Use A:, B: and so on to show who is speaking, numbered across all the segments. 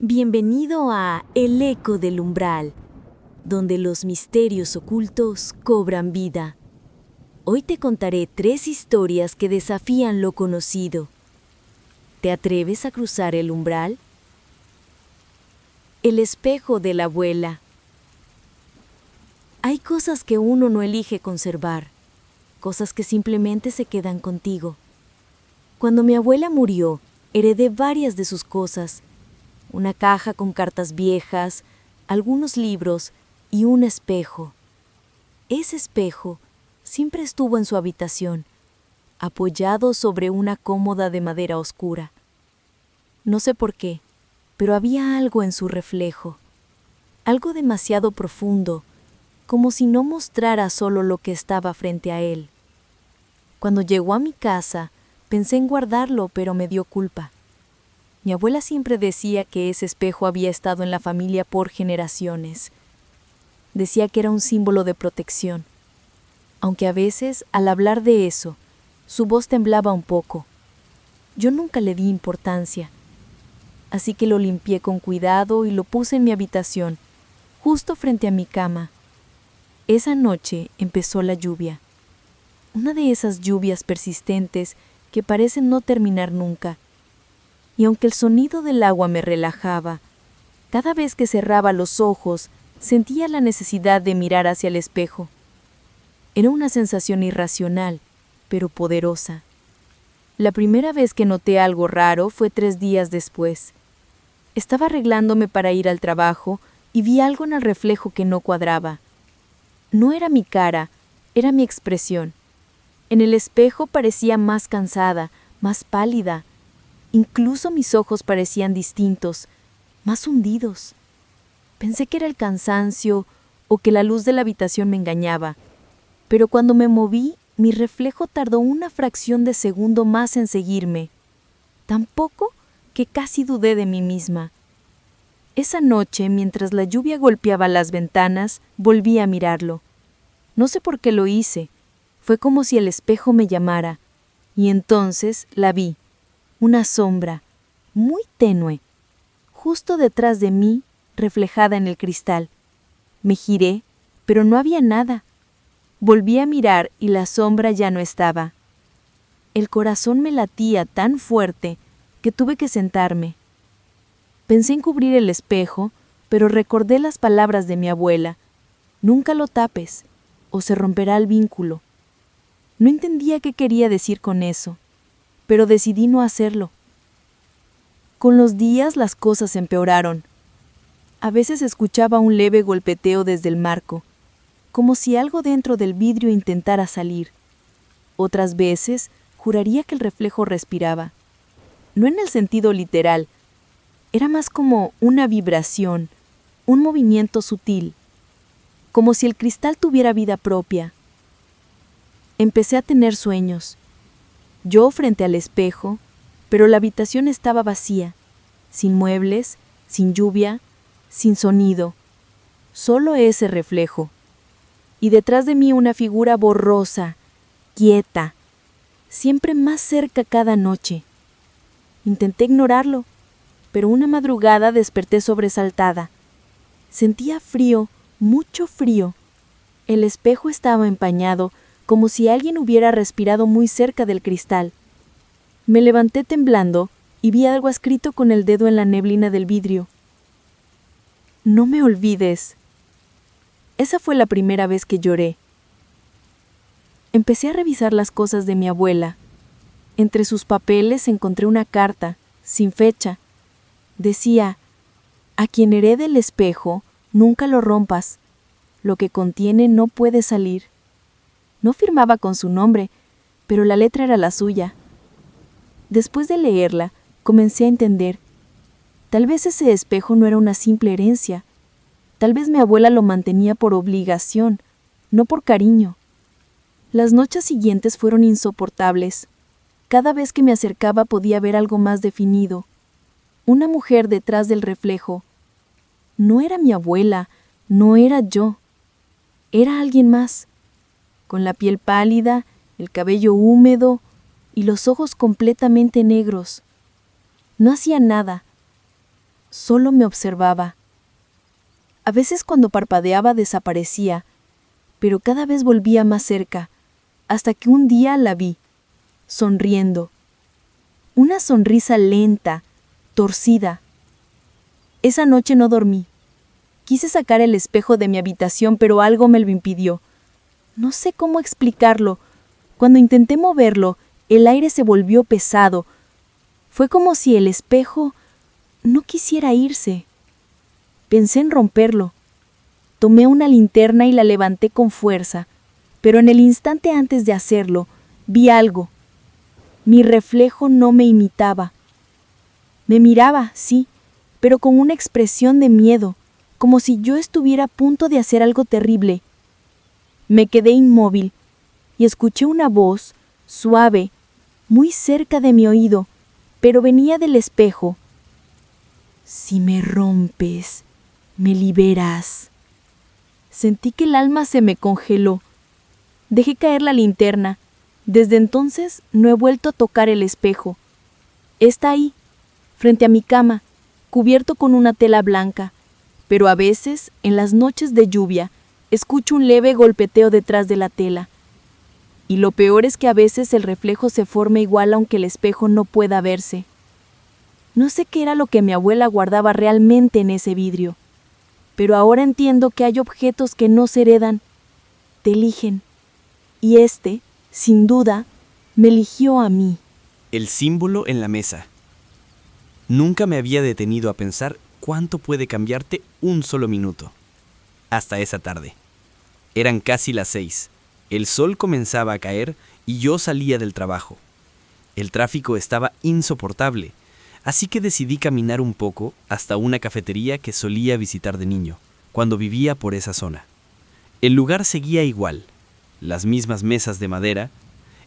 A: Bienvenido a El Eco del Umbral, donde los misterios ocultos cobran vida. Hoy te contaré 3 historias que desafían lo conocido. ¿Te atreves a cruzar el umbral? El espejo de la abuela. Hay cosas que uno no elige conservar, cosas que simplemente se quedan contigo. Cuando mi abuela murió, heredé varias de sus cosas. Una caja con cartas viejas, algunos libros y un espejo. Ese espejo siempre estuvo en su habitación, apoyado sobre una cómoda de madera oscura. No sé por qué, pero había algo en su reflejo, algo demasiado profundo, como si no mostrara solo lo que estaba frente a él. Cuando llegó a mi casa, pensé en guardarlo, pero me dio culpa. Mi abuela siempre decía que ese espejo había estado en la familia por generaciones. Decía que era un símbolo de protección, aunque a veces, al hablar de eso, su voz temblaba un poco. Yo nunca le di importancia, así que lo limpié con cuidado y lo puse en mi habitación, justo frente a mi cama. Esa noche empezó la lluvia, una de esas lluvias persistentes que parecen no terminar nunca. Y aunque el sonido del agua me relajaba, cada vez que cerraba los ojos sentía la necesidad de mirar hacia el espejo. Era una sensación irracional, pero poderosa. La primera vez que noté algo raro fue 3 días después. Estaba arreglándome para ir al trabajo y vi algo en el reflejo que no cuadraba. No era mi cara, era mi expresión. En el espejo parecía más cansada, más pálida. Incluso mis ojos parecían distintos, más hundidos. Pensé que era el cansancio o que la luz de la habitación me engañaba, pero cuando me moví, mi reflejo tardó una fracción de segundo más en seguirme, tan poco que casi dudé de mí misma. Esa noche, mientras la lluvia golpeaba las ventanas, volví a mirarlo. No sé por qué lo hice, fue como si el espejo me llamara, y entonces la vi. Una sombra, muy tenue, justo detrás de mí, reflejada en el cristal. Me giré, pero no había nada. Volví a mirar y la sombra ya no estaba. El corazón me latía tan fuerte que tuve que sentarme. Pensé en cubrir el espejo, pero recordé las palabras de mi abuela. Nunca lo tapes, o se romperá el vínculo. No entendía qué quería decir con eso, pero decidí no hacerlo. Con los días las cosas empeoraron. A veces escuchaba un leve golpeteo desde el marco, como si algo dentro del vidrio intentara salir. Otras veces juraría que el reflejo respiraba. No en el sentido literal, era más como una vibración, un movimiento sutil, como si el cristal tuviera vida propia. Empecé a tener sueños. Yo frente al espejo, pero la habitación estaba vacía, sin muebles, sin lluvia, sin sonido, solo ese reflejo. Y detrás de mí una figura borrosa, quieta, siempre más cerca cada noche. Intenté ignorarlo, pero una madrugada desperté sobresaltada. Sentía frío, mucho frío. El espejo estaba empañado, como si alguien hubiera respirado muy cerca del cristal. Me levanté temblando y vi algo escrito con el dedo en la neblina del vidrio. No me olvides. Esa fue la primera vez que lloré. Empecé a revisar las cosas de mi abuela. Entre sus papeles encontré una carta, sin fecha. Decía: a quien herede el espejo, nunca lo rompas. Lo que contiene no puede salir. No firmaba con su nombre, pero la letra era la suya. Después de leerla, comencé a entender. Tal vez ese espejo no era una simple herencia. Tal vez mi abuela lo mantenía por obligación, no por cariño. Las noches siguientes fueron insoportables. Cada vez que me acercaba podía ver algo más definido. Una mujer detrás del reflejo. No era mi abuela, no era yo. Era alguien más, con la piel pálida, el cabello húmedo y los ojos completamente negros. No hacía nada. solo me observaba. A veces cuando parpadeaba desaparecía, pero cada vez volvía más cerca, hasta que un día la vi, sonriendo. Una sonrisa lenta, torcida. Esa noche no dormí. Quise sacar el espejo de mi habitación, pero algo me lo impidió. No sé cómo explicarlo. Cuando intenté moverlo, el aire se volvió pesado. Fue como si el espejo no quisiera irse. Pensé en romperlo. Tomé una linterna y la levanté con fuerza, pero en el instante antes de hacerlo, vi algo. Mi reflejo no me imitaba. Me miraba, sí, pero con una expresión de miedo, como si yo estuviera a punto de hacer algo terrible. Me quedé inmóvil y escuché una voz, suave, muy cerca de mi oído, pero venía del espejo. Si me rompes, me liberas. Sentí que el alma se me congeló. Dejé caer la linterna. Desde entonces no he vuelto a tocar el espejo. Está ahí, frente a mi cama, cubierto con una tela blanca, pero a veces, en las noches de lluvia, escucho un leve golpeteo detrás de la tela. Y lo peor es que a veces el reflejo se forma igual aunque el espejo no pueda verse. No sé qué era lo que mi abuela guardaba realmente en ese vidrio, pero ahora entiendo que hay objetos que no se heredan, te eligen. Y sin duda, me eligió a mí.
B: El símbolo en la mesa. Nunca me había detenido a pensar cuánto puede cambiarte un solo minuto. Hasta esa tarde. Eran casi las 6. El sol comenzaba a caer y yo salía del trabajo. El tráfico estaba insoportable, así que decidí caminar un poco hasta una cafetería que solía visitar de niño, cuando vivía por esa zona. El lugar seguía igual, las mismas mesas de madera,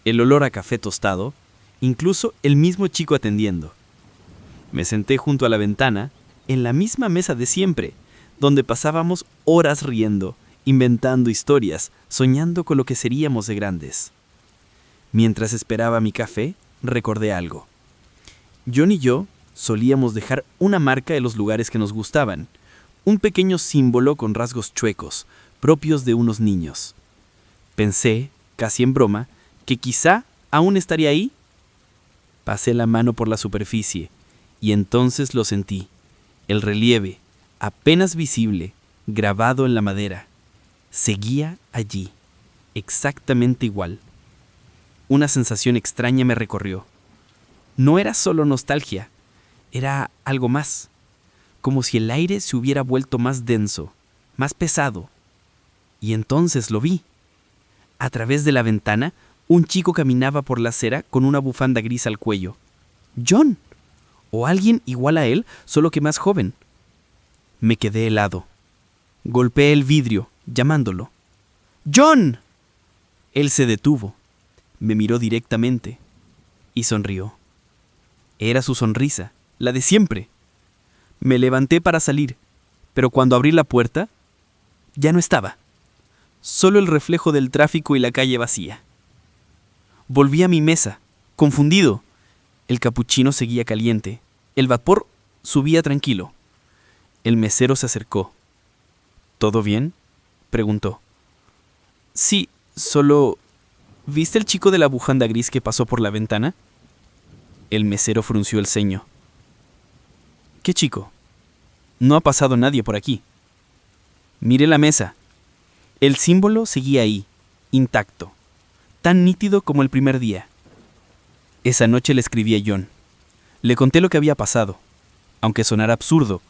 B: el olor a café tostado, incluso el mismo chico atendiendo. Me senté junto a la ventana, en la misma mesa de siempre, donde pasábamos horas riendo, inventando historias, soñando con lo que seríamos de grandes. Mientras esperaba mi café, recordé algo. John y yo solíamos dejar una marca de los lugares que nos gustaban, un pequeño símbolo con rasgos chuecos, propios de unos niños. Pensé, casi en broma, que quizá aún estaría ahí. Pasé la mano por la superficie y entonces lo sentí, el relieve, apenas visible, grabado en la madera. Seguía allí, exactamente igual. Una sensación extraña me recorrió. No era solo nostalgia, era algo más, como si el aire se hubiera vuelto más denso, más pesado. Y entonces lo vi. A través de la ventana, un chico caminaba por la acera con una bufanda gris al cuello. ¡John! O alguien igual a él, solo que más joven. Me quedé helado. Golpeé el vidrio, llamándolo. ¡John! Él se detuvo, me miró directamente y sonrió. Era su sonrisa, la de siempre. Me levanté para salir, pero cuando abrí la puerta, ya no estaba. Solo el reflejo del tráfico y la calle vacía. Volví a mi mesa, confundido. El capuchino seguía caliente. El vapor subía tranquilo. El mesero se acercó. ¿Todo bien?, preguntó. Sí, solo... ¿Viste el chico de la bufanda gris que pasó por la ventana? El mesero frunció el ceño. ¿Qué chico? No ha pasado nadie por aquí. Miré la mesa. El símbolo seguía ahí, intacto, tan nítido como el primer día. Esa noche le escribí a John. Le conté lo que había pasado. Aunque sonara absurdo,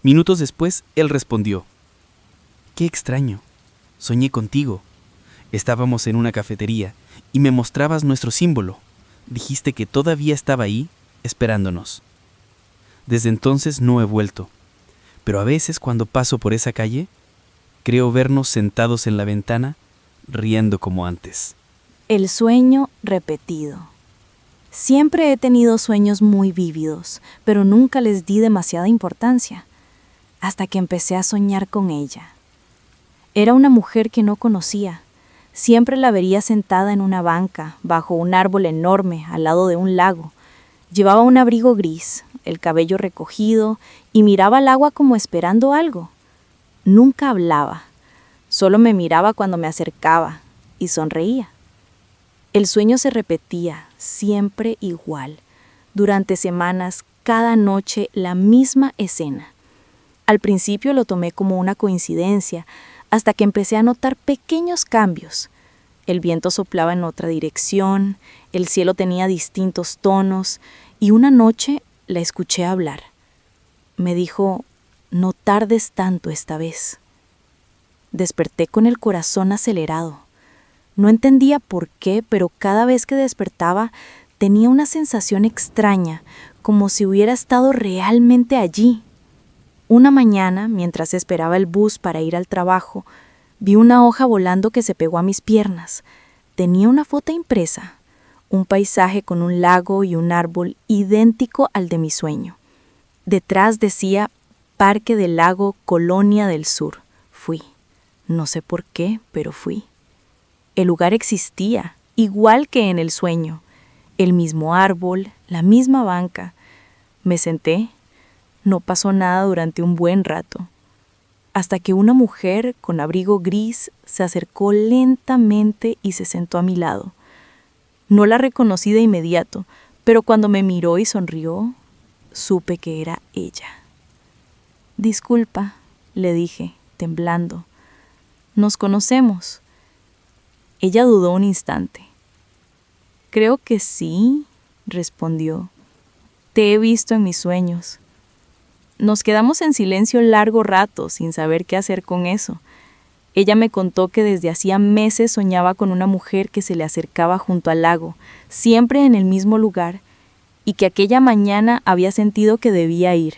B: minutos después él respondió. Qué extraño. Soñé contigo. Estábamos en una cafetería y me mostrabas nuestro símbolo. Dijiste que todavía estaba ahí, esperándonos. Desde entonces no he vuelto, pero a veces cuando paso por esa calle, creo vernos sentados en la ventana, riendo como antes.
A: El sueño repetido. Siempre he tenido sueños muy vívidos, pero nunca les di demasiada importancia, hasta que empecé a soñar con ella. Era una mujer que no conocía. Siempre la vería sentada en una banca, bajo un árbol enorme, al lado de un lago. Llevaba un abrigo gris, el cabello recogido, y miraba al agua como esperando algo. Nunca hablaba, solo me miraba cuando me acercaba y sonreía. El sueño se repetía, siempre igual. Durante semanas, cada noche, la misma escena. Al principio lo tomé como una coincidencia, hasta que empecé a notar pequeños cambios. El viento soplaba en otra dirección, el cielo tenía distintos tonos, y una noche la escuché hablar. Me dijo: «No tardes tanto esta vez». Desperté con el corazón acelerado. No entendía por qué, pero cada vez que despertaba tenía una sensación extraña, como si hubiera estado realmente allí. Una mañana, mientras esperaba el bus para ir al trabajo, vi una hoja volando que se pegó a mis piernas. Tenía una foto impresa, un paisaje con un lago y un árbol idéntico al de mi sueño. Detrás decía Parque del Lago Colonia del Sur. Fui. No sé por qué, pero fui. El lugar existía, igual que en el sueño. El mismo árbol, la misma banca. Me senté. No pasó nada durante un buen rato, hasta que una mujer con abrigo gris se acercó lentamente y se sentó a mi lado. No la reconocí de inmediato, pero cuando me miró y sonrió, supe que era ella. «Disculpa», le dije, temblando. «¿Nos conocemos?» Ella dudó un instante. «Creo que sí», respondió. «Te he visto en mis sueños». Nos quedamos en silencio largo rato, sin saber qué hacer con eso. Ella me contó que desde hacía meses soñaba con una mujer que se le acercaba junto al lago, siempre en el mismo lugar, y que aquella mañana había sentido que debía ir.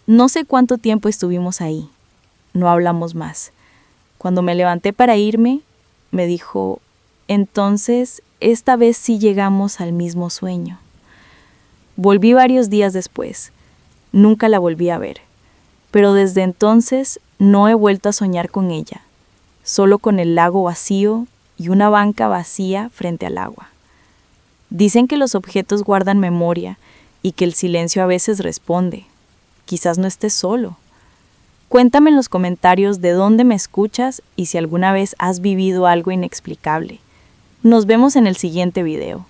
A: No sé cuánto tiempo estuvimos ahí. No hablamos más. Cuando me levanté para irme, me dijo: «Entonces, esta vez sí llegamos al mismo sueño». Volví varios días después. Nunca la volví a ver, pero desde entonces no he vuelto a soñar con ella, solo con el lago vacío y una banca vacía frente al agua. Dicen que los objetos guardan memoria y que el silencio a veces responde. Quizás no estés solo. Cuéntame en los comentarios de dónde me escuchas y si alguna vez has vivido algo inexplicable. Nos vemos en el siguiente video.